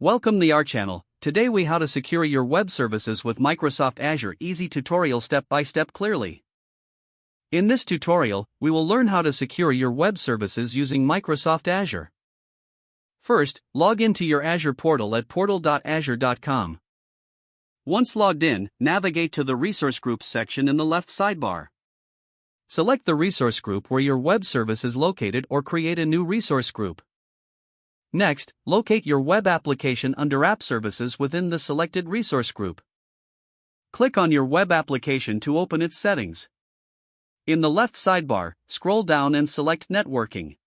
Welcome to our channel. Today we how to secure your web services with Microsoft Azure. Easy tutorial step by step clearly. In this tutorial, we will learn how to secure your web services using Microsoft Azure. First, log into your Azure portal at portal.azure.com. Once logged in, navigate to the Resource Groups section in the left sidebar. Select the resource group where your web service is located or create a new resource group. Next, locate your web application under App Services within the selected resource group. Click on your web application to open its settings. In the left sidebar, scroll down and select Networking.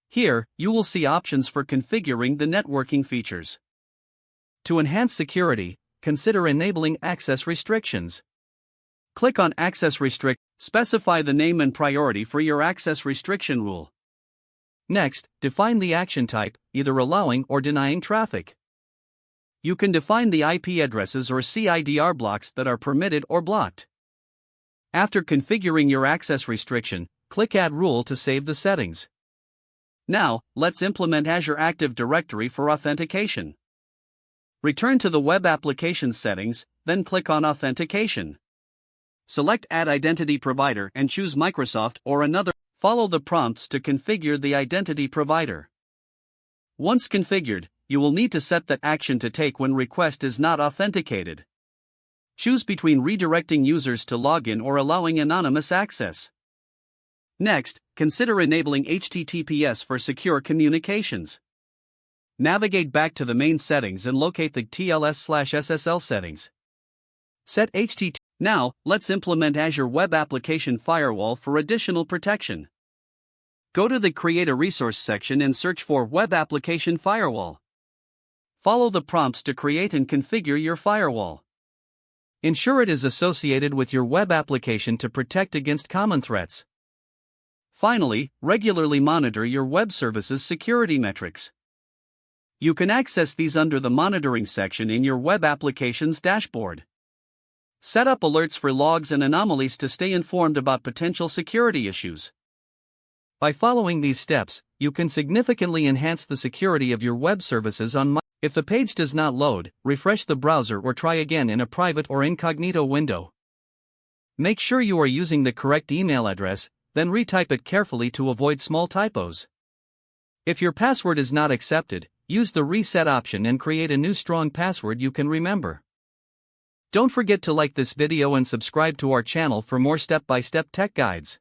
Here, you will see options for configuring the networking features. To enhance security, consider enabling access restrictions. Click on Access Restrict, specify the name and priority for your access restriction rule. Next, define the action type, either allowing or denying traffic. You can define the IP addresses or CIDR blocks that are permitted or blocked. After configuring your access restriction, click Add Rule to save the settings. Now, let's implement Azure Active Directory for authentication. Return to the Web Application settings, then click on Authentication. Select Add Identity Provider and choose Microsoft or another. Follow the prompts to configure the identity provider. Once configured, you will need to set the action to take when request is not authenticated. Choose between redirecting users to login or allowing anonymous access. Next, consider enabling HTTPS for secure communications. Navigate back to the main settings and locate the TLS/SSL settings. Set HTTP. Now, let's implement Azure Web Application Firewall for additional protection. Go to the Create a Resource section and search for Web Application Firewall. Follow the prompts to create and configure your firewall. Ensure it is associated with your web application to protect against common threats. Finally, regularly monitor your web services' security metrics. You can access these under the Monitoring section in your web application's dashboard. Set up alerts for logs and anomalies to stay informed about potential security issues. By following these steps, you can significantly enhance the security of your web services on If the page does not load, refresh the browser or try again in a private or incognito window. Make sure you are using the correct email address, then retype it carefully to avoid small typos. If your password is not accepted, use the reset option and create a new strong password you can remember. Don't forget to like this video and subscribe to our channel for more step-by-step tech guides.